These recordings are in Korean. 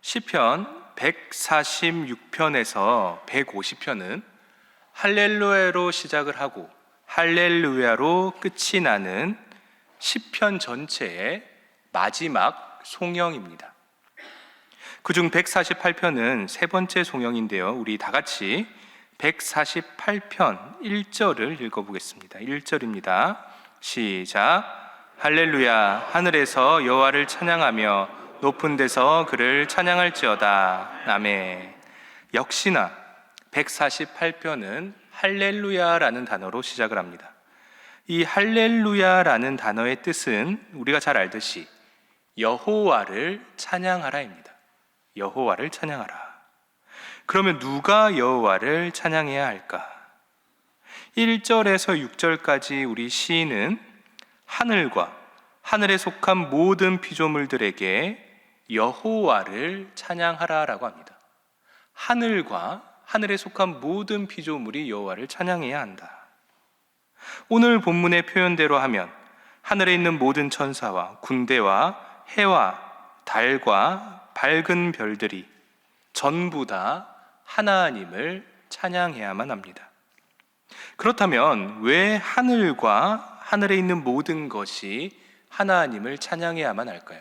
시편 146편에서 150편은 할렐루야로 시작을 하고 할렐루야로 끝이 나는 시편 전체의 마지막 송영입니다. 그중 148편은 세 번째 송영인데요, 우리 다 같이 148편 1절을 읽어보겠습니다. 1절입니다. 시작. 할렐루야, 하늘에서 여호와를 찬양하며 높은 데서 그를 찬양할지어다. 아멘. 역시나 148편은 할렐루야라는 단어로 시작을 합니다. 이 할렐루야라는 단어의 뜻은 우리가 잘 알듯이 여호와를 찬양하라입니다. 여호와를 찬양하라. 그러면 누가 여호와를 찬양해야 할까? 1절에서 6절까지 우리 시인은 하늘과 하늘에 속한 모든 피조물들에게 여호와를 찬양하라라고 합니다. 하늘과 하늘에 속한 모든 피조물이 여호와를 찬양해야 한다. 오늘 본문의 표현대로 하면 하늘에 있는 모든 천사와 군대와 해와 달과 밝은 별들이 전부 다 하나님을 찬양해야만 합니다. 그렇다면 왜 하늘과 하늘에 있는 모든 것이 하나님을 찬양해야만 할까요?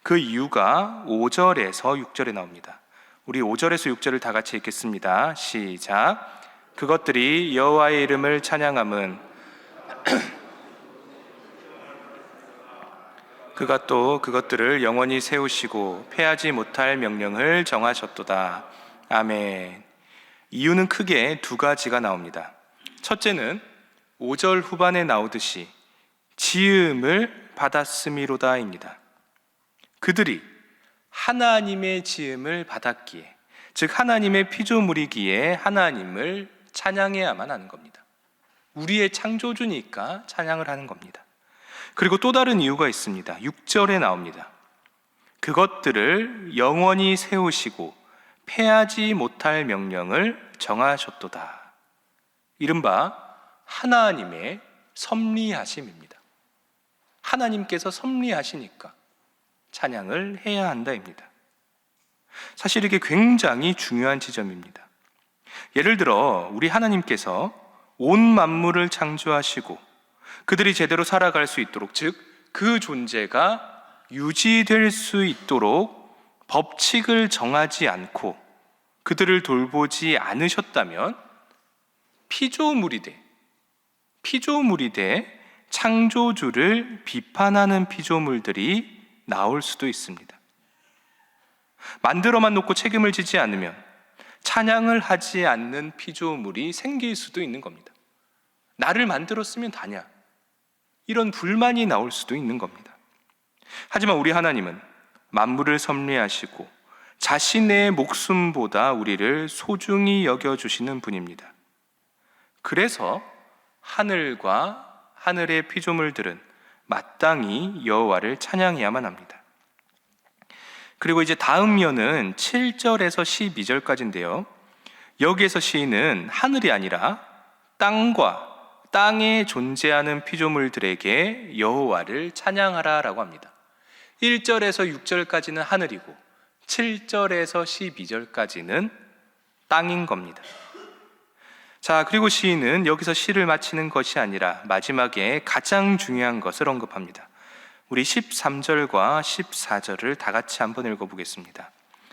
그 이유가 5절에서 6절에 나옵니다. 우리 5절에서 6절을 다 같이 읽겠습니다. 시작. 그것들이 여호와의 이름을 찬양함은 그가 또 그것들을 영원히 세우시고 패하지 못할 명령을 정하셨도다. 아멘. 이유는 크게 두 가지가 나옵니다. 첫째는 5절 후반에 나오듯이 지음을 받았음이로다입니다. 그들이 하나님의 지음을 받았기에, 즉 하나님의 피조물이기에 하나님을 찬양해야만 하는 겁니다. 우리의 창조주니까 찬양을 하는 겁니다. 그리고 또 다른 이유가 있습니다. 6절에 나옵니다. 그것들을 영원히 세우시고 패하지 못할 명령을 정하셨도다. 이른바 하나님의 섭리하심입니다. 하나님께서 섭리하시니까 찬양을 해야 한다입니다. 사실 이게 굉장히 중요한 지점입니다. 예를 들어 우리 하나님께서 온 만물을 창조하시고 그들이 제대로 살아갈 수 있도록, 즉 그 존재가 유지될 수 있도록 법칙을 정하지 않고 그들을 돌보지 않으셨다면 피조물이 돼 창조주를 비판하는 피조물들이 나올 수도 있습니다. 만들어만 놓고 책임을 지지 않으면 찬양을 하지 않는 피조물이 생길 수도 있는 겁니다. 나를 만들었으면 다냐, 이런 불만이 나올 수도 있는 겁니다. 하지만 우리 하나님은 만물을 섭리하시고 자신의 목숨보다 우리를 소중히 여겨주시는 분입니다. 그래서 하늘과 하늘의 피조물들은 마땅히 여호와를 찬양해야만 합니다. 그리고 이제 다음 면은 7절에서 12절까지인데요. 여기에서 시인은 하늘이 아니라 땅과 땅에 존재하는 피조물들에게 여호와를 찬양하라라고 합니다. 1절에서 6절까지는 하늘이고 7절에서 12절까지는 땅인 겁니다. 자, 그리고 시인은 여기서 시를 마치는 것이 아니라 마지막에 가장 중요한 것을 언급합니다. 우리 13절과 14절을 다 같이 한번 읽어보겠습니다.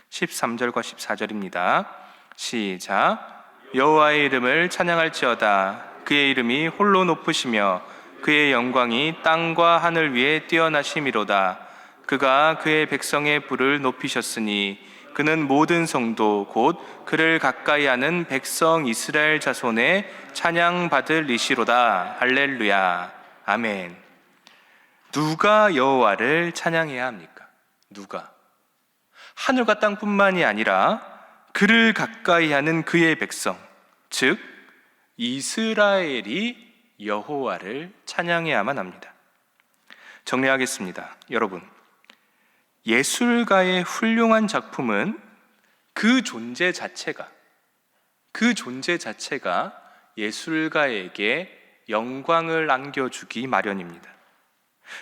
13절과 14절입니다. 시작. 여호와의 이름을 찬양할지어다. 그의 이름이 홀로 높으시며 그의 영광이 땅과 하늘 위에 뛰어나심이로다. 그가 그의 백성의 부를 높이셨으니 그는 모든 성도 곧 그를 가까이 하는 백성 이스라엘 자손의 찬양받을 이시로다. 할렐루야. 아멘. 누가 여호와를 찬양해야 합니까? 누가? 하늘과 땅뿐만이 아니라 그를 가까이 하는 그의 백성, 즉 이스라엘이 여호와를 찬양해야만 합니다. 정리하겠습니다. 여러분, 예술가의 훌륭한 작품은 그 존재 자체가 예술가에게 영광을 안겨주기 마련입니다.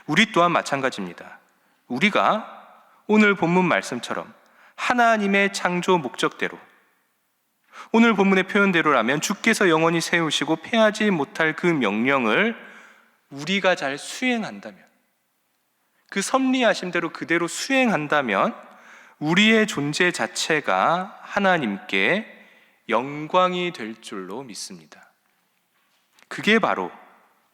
우리 또한 마찬가지입니다. 우리가 오늘 본문 말씀처럼 하나님의 창조 목적대로, 오늘 본문의 표현대로라면 주께서 영원히 세우시고 패하지 못할 그 명령을 우리가 잘 수행한다면, 그 섭리하심대로 그대로 수행한다면 우리의 존재 자체가 하나님께 영광이 될 줄로 믿습니다. 그게 바로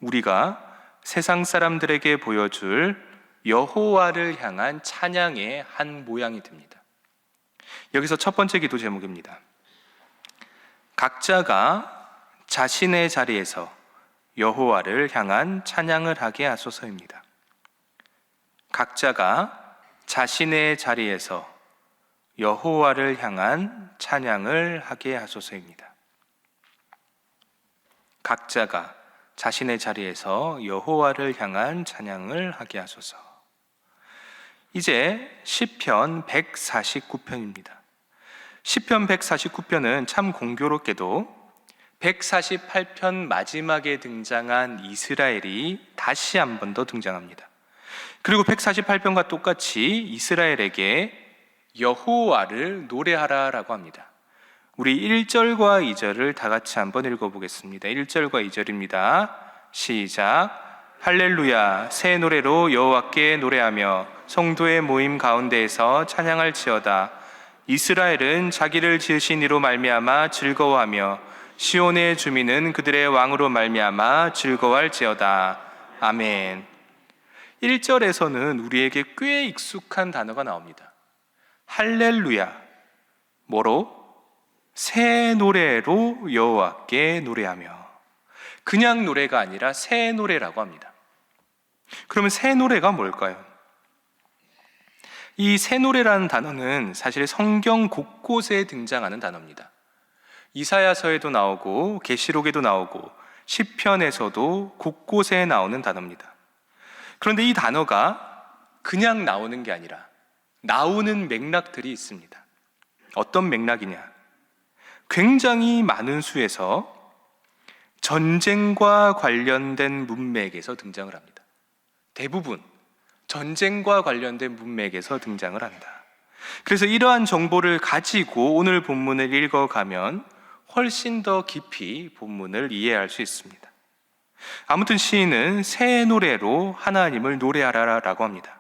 우리가 세상 사람들에게 보여줄 여호와를 향한 찬양의 한 모양이 됩니다. 여기서 첫 번째 기도 제목입니다. 각자가 자신의 자리에서 여호와를 향한 찬양을 하게 하소서입니다. 각자가 자신의 자리에서 여호와를 향한 찬양을 하게 하소서입니다. 각자가 자신의 자리에서 여호와를 향한 찬양을 하게 하소서. 이제 시편 149편입니다. 시편 149편은 참 공교롭게도 148편 마지막에 등장한 이스라엘이 다시 한 번 더 등장합니다. 그리고 148편과 똑같이 이스라엘에게 여호와를 노래하라라고 합니다. 우리 1절과 2절을 다 같이 한번 읽어보겠습니다. 1절과 2절입니다. 시작. 할렐루야, 새 노래로 여호와께 노래하며 성도의 모임 가운데에서 찬양할지어다. 이스라엘은 자기를 지으신 이로 말미암아 즐거워하며 시온의 주민은 그들의 왕으로 말미암아 즐거워할지어다. 아멘. 1절에서는 우리에게 꽤 익숙한 단어가 나옵니다. 할렐루야, 뭐로? 새 노래로 여호와께 노래하며. 그냥 노래가 아니라 새 노래라고 합니다. 그러면 새 노래가 뭘까요? 이 새 노래라는 단어는 사실 성경 곳곳에 등장하는 단어입니다. 이사야서에도 나오고 계시록에도 나오고 시편에서도 곳곳에 나오는 단어입니다. 그런데 이 단어가 그냥 나오는 게 아니라 나오는 맥락들이 있습니다. 어떤 맥락이냐? 굉장히 많은 수에서 전쟁과 관련된 문맥에서 등장을 합니다. 대부분 전쟁과 관련된 문맥에서 등장을 한다. 그래서 이러한 정보를 가지고 오늘 본문을 읽어가면 훨씬 더 깊이 본문을 이해할 수 있습니다. 아무튼 시인은 새 노래로 하나님을 노래하라라고 합니다.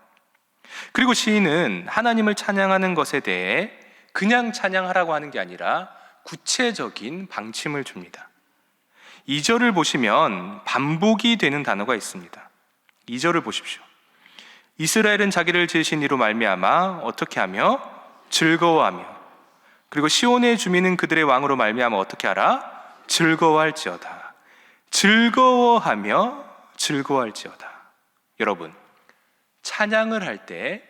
그리고 시인은 하나님을 찬양하는 것에 대해 그냥 찬양하라고 하는 게 아니라 구체적인 방침을 줍니다. 2절을 보시면 반복이 되는 단어가 있습니다. 2절을 보십시오. 이스라엘은 자기를 지으신 이로 말미암아 어떻게 하며? 즐거워하며. 그리고 시온의 주민은 그들의 왕으로 말미암아 어떻게 하라? 즐거워할지어다. 즐거워하며 즐거워할지어다. 여러분, 찬양을 할 때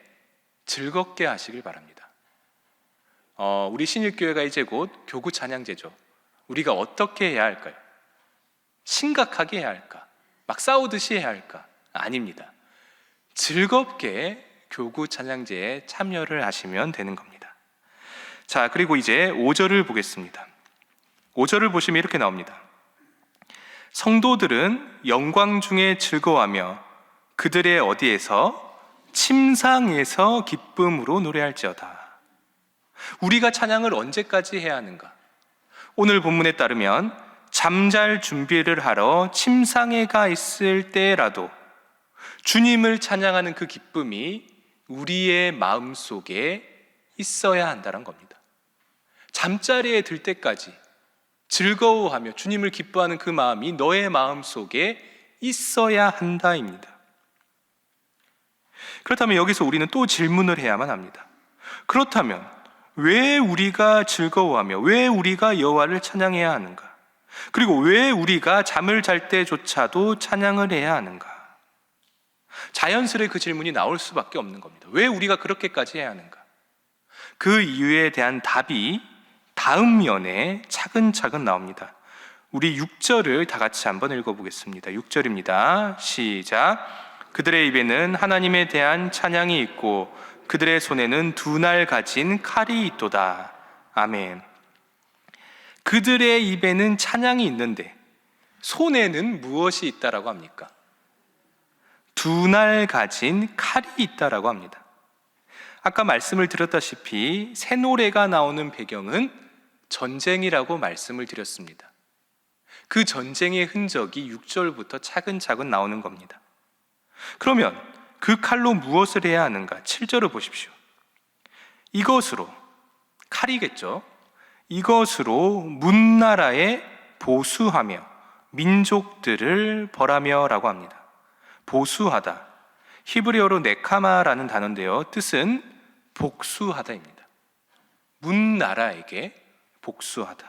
즐겁게 하시길 바랍니다. 우리 신일교회가 이제 곧 교구 찬양제죠. 우리가 어떻게 해야 할까요? 심각하게 해야 할까? 막 싸우듯이 해야 할까? 아닙니다. 즐겁게 교구 찬양제에 참여를 하시면 되는 겁니다. 자, 그리고 이제 5절을 보겠습니다. 5절을 보시면 이렇게 나옵니다. 성도들은 영광 중에 즐거워하며 그들의 어디에서? 침상에서 기쁨으로 노래할지어다. 우리가 찬양을 언제까지 해야 하는가? 오늘 본문에 따르면 잠잘 준비를 하러 침상에 가 있을 때라도 주님을 찬양하는 그 기쁨이 우리의 마음속에 있어야 한다는 겁니다. 잠자리에 들 때까지 즐거워하며 주님을 기뻐하는 그 마음이 너의 마음속에 있어야 한다입니다. 그렇다면 여기서 우리는 또 질문을 해야만 합니다. 그렇다면 왜 우리가 즐거워하며 왜 우리가 여호와를 찬양해야 하는가? 그리고 왜 우리가 잠을 잘 때조차도 찬양을 해야 하는가? 자연스레 그 질문이 나올 수밖에 없는 겁니다. 왜 우리가 그렇게까지 해야 하는가? 그 이유에 대한 답이 다음 면에 차근차근 나옵니다. 우리 6절을 다 같이 한번 읽어보겠습니다. 6절입니다. 시작. 그들의 입에는 하나님에 대한 찬양이 있고 그들의 손에는 두 날 가진 칼이 있도다. 아멘. 그들의 입에는 찬양이 있는데 손에는 무엇이 있다라고 합니까? 두 날 가진 칼이 있다라고 합니다. 아까 말씀을 드렸다시피 새 노래가 나오는 배경은 전쟁이라고 말씀을 드렸습니다. 그 전쟁의 흔적이 6절부터 차근차근 나오는 겁니다. 그러면 그 칼로 무엇을 해야 하는가? 7절을 보십시오. 이것으로, 칼이겠죠. 이것으로 문나라에 보수하며 민족들을 벌하며 라고 합니다. 보수하다, 히브리어로 네카마라는 단어인데요, 뜻은 복수하다입니다. 문나라에게 복수하다.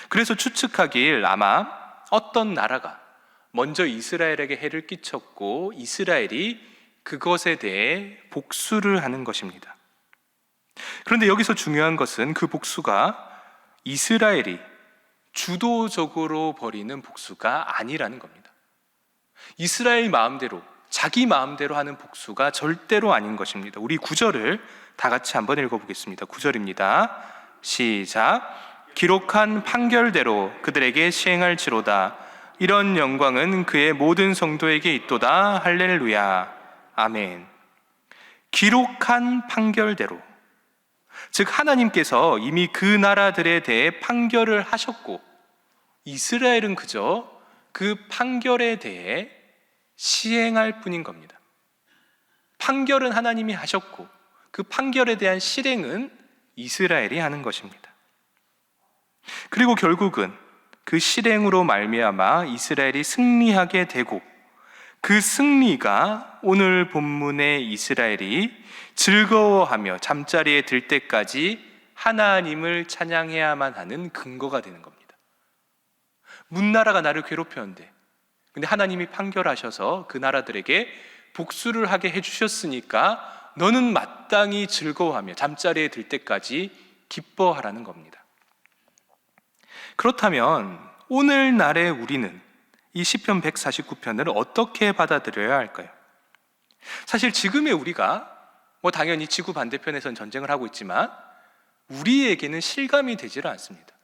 그래서 추측하길 아마 어떤 나라가 먼저 이스라엘에게 해를 끼쳤고 이스라엘이 그것에 대해 복수를 하는 것입니다. 그런데 여기서 중요한 것은 그 복수가 이스라엘이 주도적으로 벌이는 복수가 아니라는 겁니다. 이스라엘 마음대로, 자기 마음대로 하는 복수가 절대로 아닌 것입니다. 우리 9절을 다 같이 한번 읽어보겠습니다. 9절입니다. 시작. 기록한 판결대로 그들에게 시행할지로다. 이런 영광은 그의 모든 성도에게 있도다. 할렐루야. 아멘. 기록한 판결대로, 즉 하나님께서 이미 그 나라들에 대해 판결을 하셨고 이스라엘은 그저 그 판결에 대해 시행할 뿐인 겁니다. 판결은 하나님이 하셨고 그 판결에 대한 실행은 이스라엘이 하는 것입니다. 그리고 결국은 그 실행으로 말미암아 이스라엘이 승리하게 되고 그 승리가 오늘 본문의 이스라엘이 즐거워하며 잠자리에 들 때까지 하나님을 찬양해야만 하는 근거가 되는 겁니다. 문나라가 나를 괴롭혔는데 근데 하나님이 판결하셔서 그 나라들에게 복수를 하게 해주셨으니까 너는 마땅히 즐거워하며 잠자리에 들 때까지 기뻐하라는 겁니다. 그렇다면 오늘날의 우리는 이 시편 149편을 어떻게 받아들여야 할까요? 사실 지금의 우리가 당연히 지구 반대편에선 전쟁을 하고 있지만 우리에게는 실감이 되질 않습니다.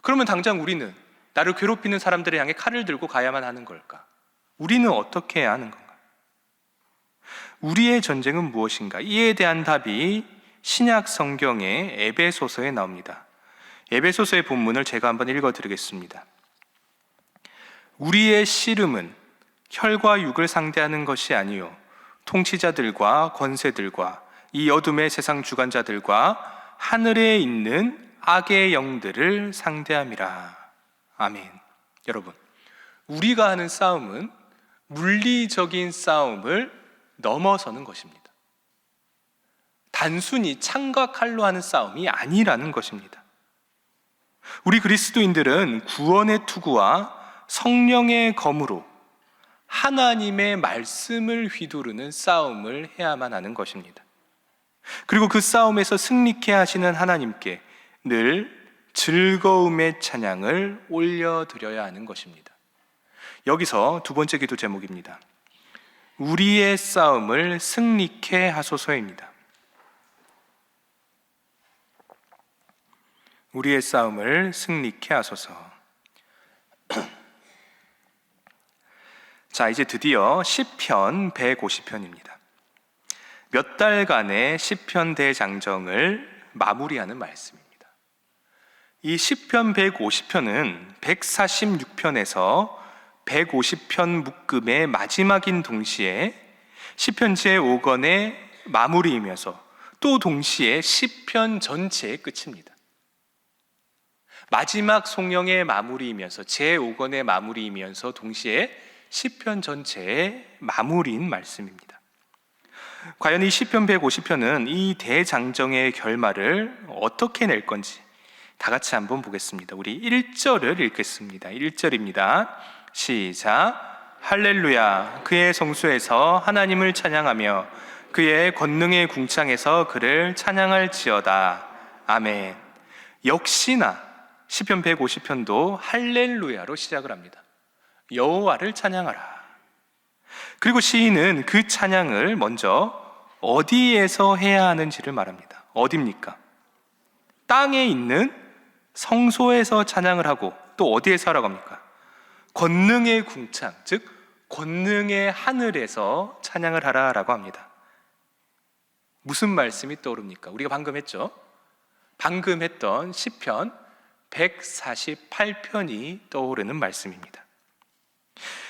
그러면 당장 우리는 나를 괴롭히는 사람들을 향해 칼을 들고 가야만 하는 걸까? 우리는 어떻게 해야 하는 건가? 우리의 전쟁은 무엇인가? 이에 대한 답이 신약 성경의 에베소서에 나옵니다. 에베소서의 본문을 제가 한번 읽어드리겠습니다. 우리의 씨름은 혈과 육을 상대하는 것이 아니요 통치자들과 권세들과 이 어둠의 세상 주관자들과 하늘에 있는 악의 영들을 상대함이라. 아멘. 여러분, 우리가 하는 싸움은 물리적인 싸움을 넘어서는 것입니다. 단순히 창과 칼로 하는 싸움이 아니라는 것입니다. 우리 그리스도인들은 구원의 투구와 성령의 검으로 하나님의 말씀을 휘두르는 싸움을 해야만 하는 것입니다. 그리고 그 싸움에서 승리케 하시는 하나님께 늘 즐거움의 찬양을 올려드려야 하는 것입니다. 여기서 두 번째 기도 제목입니다. 우리의 싸움을 승리케 하소서입니다. 우리의 싸움을 승리케 하소서. 자, 이제 드디어 시편 150편입니다. 몇 달간의 시편 대장정을 마무리하는 말씀입니다. 이 시편 150편은 146편에서 150편 묶음의 마지막인 동시에 시편 제5권의 마무리이면서 또 동시에 시편 전체의 끝입니다. 마지막 송영의 마무리이면서 제5권의 마무리이면서 동시에 시편 전체의 마무리인 말씀입니다. 과연 이 시편 150편은 이 대장정의 결말을 어떻게 낼 건지 다 같이 한번 보겠습니다. 우리 1절을 읽겠습니다. 1절입니다. 시작. 할렐루야. 그의 성소에서 하나님을 찬양하며 그의 권능의 궁창에서 그를 찬양할지어다. 아멘. 역시나 시편 150편도 할렐루야로 시작을 합니다. 여호와를 찬양하라. 그리고 시인은 그 찬양을 먼저 어디에서 해야 하는지를 말합니다. 어디입니까? 땅에 있는 성소에서 찬양을 하고 또 어디에서 하라고 합니까? 권능의 궁창, 즉 권능의 하늘에서 찬양을 하라라고 합니다. 무슨 말씀이 떠오릅니까? 우리가 방금 했죠? 방금 했던 시편 148편이 떠오르는 말씀입니다.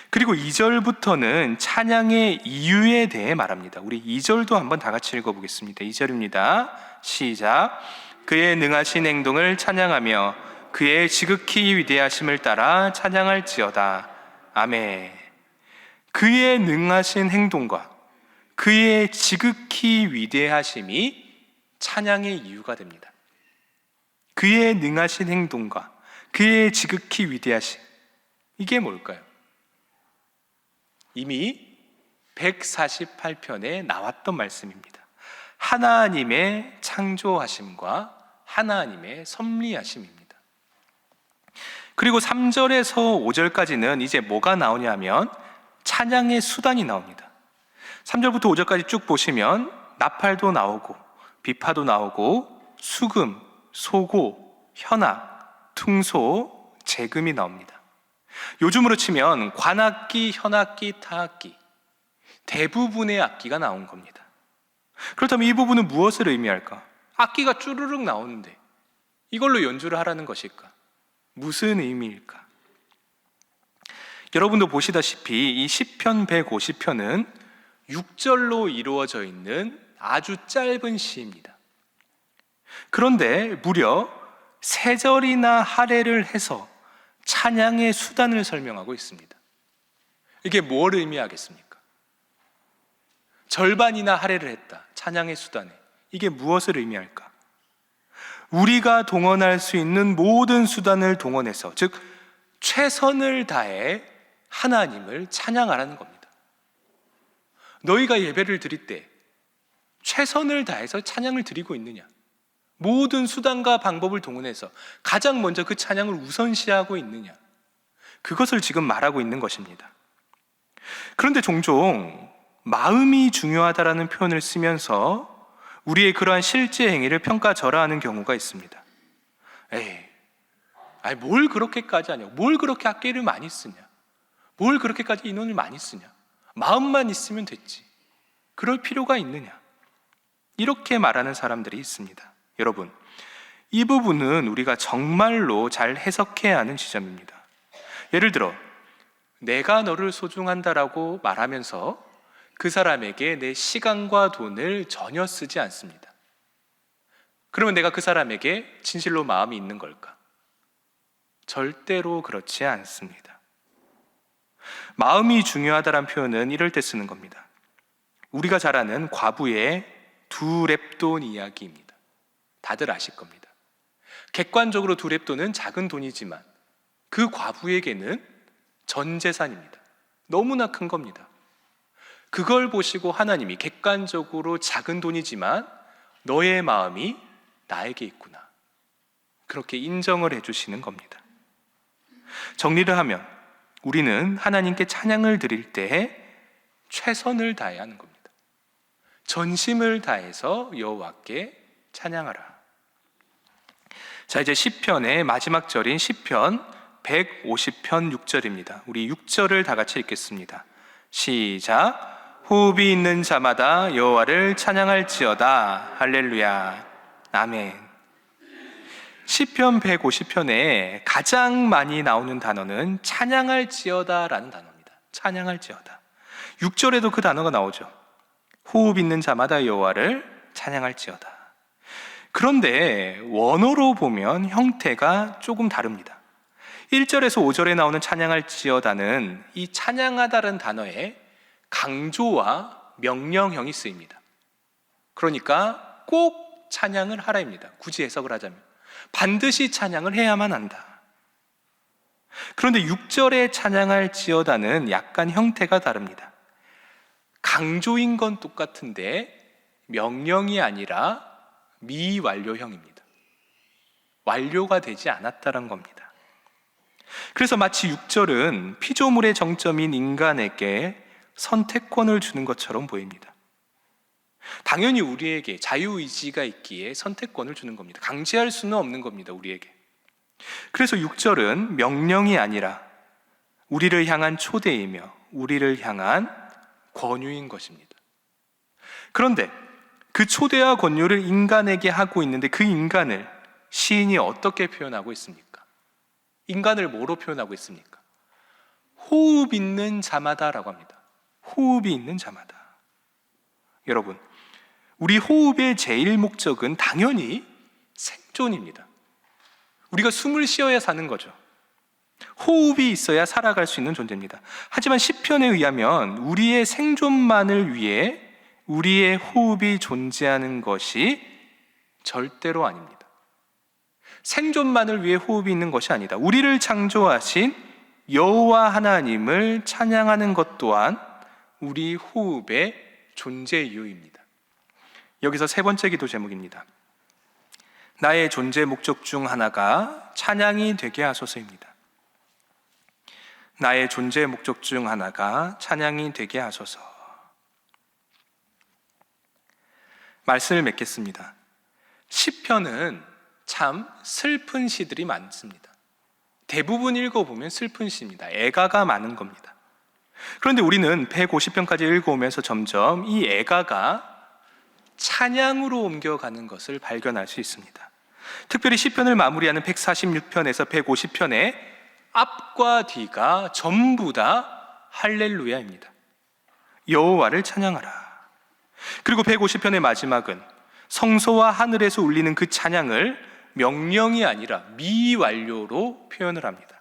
그리고 2절부터는 찬양의 이유에 대해 말합니다. 우리 2절도 한번 다 같이 읽어보겠습니다. 2절입니다. 시작. 그의 능하신 행동을 찬양하며 그의 지극히 위대하심을 따라 찬양할지어다. 아멘. 그의 능하신 행동과 그의 지극히 위대하심이 찬양의 이유가 됩니다. 그의 능하신 행동과 그의 지극히 위대하심, 이게 뭘까요? 이미 148편에 나왔던 말씀입니다. 하나님의 창조하심과 하나님의 섭리하심입니다. 그리고 3절에서 5절까지는 이제 뭐가 나오냐면 찬양의 수단이 나옵니다. 3절부터 5절까지 쭉 보시면 나팔도 나오고 비파도 나오고 수금, 소고, 현악, 퉁소, 재금이 나옵니다. 요즘으로 치면 관악기, 현악기, 타악기, 대부분의 악기가 나온 겁니다. 그렇다면 이 부분은 무엇을 의미할까? 악기가 쭈르륵 나오는데 이걸로 연주를 하라는 것일까? 무슨 의미일까? 여러분도 보시다시피 이 시편 150편은 6절로 이루어져 있는 아주 짧은 시입니다. 그런데 무려 3절이나 할애를 해서 찬양의 수단을 설명하고 있습니다. 이게 뭘 의미하겠습니까? 절반이나 할애를 했다, 찬양의 수단에. 이게 무엇을 의미할까? 우리가 동원할 수 있는 모든 수단을 동원해서, 즉 최선을 다해 하나님을 찬양하라는 겁니다. 너희가 예배를 드릴 때 최선을 다해서 찬양을 드리고 있느냐? 모든 수단과 방법을 동원해서 가장 먼저 그 찬양을 우선시하고 있느냐? 그것을 지금 말하고 있는 것입니다. 그런데 종종 마음이 중요하다라는 표현을 쓰면서 우리의 그러한 실제 행위를 평가절하하는 경우가 있습니다. 뭘 그렇게까지 하냐? 뭘 그렇게 악기를 많이 쓰냐? 뭘 그렇게까지 인원을 많이 쓰냐? 마음만 있으면 됐지. 그럴 필요가 있느냐? 이렇게 말하는 사람들이 있습니다. 여러분, 이 부분은 우리가 정말로 잘 해석해야 하는 지점입니다. 예를 들어 내가 너를 소중한다라고 말하면서 그 사람에게 내 시간과 돈을 전혀 쓰지 않습니다. 그러면 내가 그 사람에게 진실로 마음이 있는 걸까? 절대로 그렇지 않습니다. 마음이 중요하다는 표현은 이럴 때 쓰는 겁니다. 우리가 잘 아는 과부의 두 렙돈 이야기입니다. 다들 아실 겁니다. 객관적으로 두 렙돈은 작은 돈이지만 그 과부에게는 전 재산입니다. 너무나 큰 겁니다. 그걸 보시고 하나님이 객관적으로 작은 돈이지만 너의 마음이 나에게 있구나, 그렇게 인정을 해주시는 겁니다. 정리를 하면 우리는 하나님께 찬양을 드릴 때 최선을 다해야 하는 겁니다. 전심을 다해서 여호와께 찬양하라. 자, 이제 시편의 마지막 절인 시편 150편 6절입니다. 우리 6절을 다 같이 읽겠습니다. 시작. 호흡이 있는 자마다 여호와를 찬양할지어다. 할렐루야. 아멘. 시편 150편에 가장 많이 나오는 단어는 찬양할지어다라는 단어입니다. 찬양할지어다. 6절에도 그 단어가 나오죠. 호흡 있는 자마다 여호와를 찬양할지어다. 그런데 원어로 보면 형태가 조금 다릅니다. 1절에서 5절에 나오는 찬양할지어다는 이 찬양하다라는 단어에 강조와 명령형이 쓰입니다. 그러니까 꼭 찬양을 하라입니다. 굳이 해석을 하자면 반드시 찬양을 해야만 한다. 그런데 6절에 찬양할지어다는 약간 형태가 다릅니다. 강조인 건 똑같은데 명령이 아니라 미완료형입니다. 완료가 되지 않았다는 겁니다. 그래서 마치 6절은 피조물의 정점인 인간에게 선택권을 주는 것처럼 보입니다. 당연히 우리에게 자유의지가 있기에 선택권을 주는 겁니다. 강제할 수는 없는 겁니다, 우리에게. 그래서 6절은 명령이 아니라 우리를 향한 초대이며 우리를 향한 권유인 것입니다. 그런데 그 초대와 권유를 인간에게 하고 있는데 그 인간을 시인이 어떻게 표현하고 있습니까? 인간을 뭐로 표현하고 있습니까? 호흡 있는 자마다라고 합니다. 호흡이 있는 자마다. 여러분, 우리 호흡의 제일 목적은 당연히 생존입니다. 우리가 숨을 쉬어야 사는 거죠. 호흡이 있어야 살아갈 수 있는 존재입니다. 하지만 시편에 의하면 우리의 생존만을 위해 우리의 호흡이 존재하는 것이 절대로 아닙니다. 생존만을 위해 호흡이 있는 것이 아니다. 우리를 창조하신 여호와 하나님을 찬양하는 것 또한 우리 호흡의 존재 이유입니다. 여기서 세 번째 기도 제목입니다. 나의 존재 목적 중 하나가 찬양이 되게 하소서입니다. 나의 존재 목적 중 하나가 찬양이 되게 하소서. 말씀을 맺겠습니다. 시편은 참 슬픈 시들이 많습니다. 대부분 읽어보면 슬픈 시입니다. 애가가 많은 겁니다. 그런데 우리는 150편까지 읽어오면서 점점 이 애가가 찬양으로 옮겨가는 것을 발견할 수 있습니다. 특별히 시편을 마무리하는 146편에서 150편의 앞과 뒤가 전부 다 할렐루야입니다. 여호와를 찬양하라. 그리고 150편의 마지막은 성소와 하늘에서 울리는 그 찬양을 명령이 아니라 미완료로 표현을 합니다.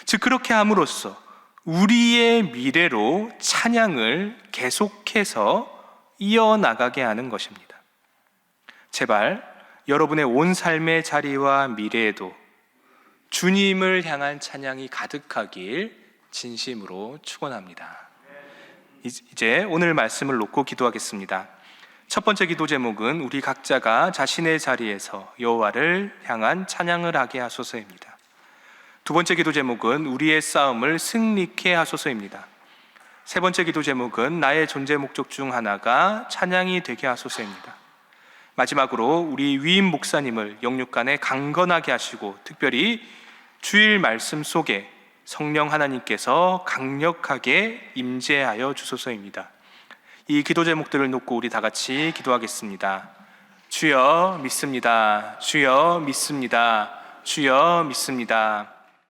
즉 그렇게 함으로써 우리의 미래로 찬양을 계속해서 이어나가게 하는 것입니다. 제발 여러분의 온 삶의 자리와 미래에도 주님을 향한 찬양이 가득하길 진심으로 축원합니다. 이제 오늘 말씀을 놓고 기도하겠습니다. 첫 번째 기도 제목은 우리 각자가 자신의 자리에서 여호와를 향한 찬양을 하게 하소서입니다. 두 번째 기도 제목은 우리의 싸움을 승리케 하소서입니다. 세 번째 기도 제목은 나의 존재 목적 중 하나가 찬양이 되게 하소서입니다. 마지막으로 우리 위임 목사님을 영육간에 강건하게 하시고 특별히 주일 말씀 속에 성령 하나님께서 강력하게 임재하여 주소서입니다. 이 기도 제목들을 놓고 우리 다 같이 기도하겠습니다. 주여 믿습니다. 주여 믿습니다. 주여 믿습니다.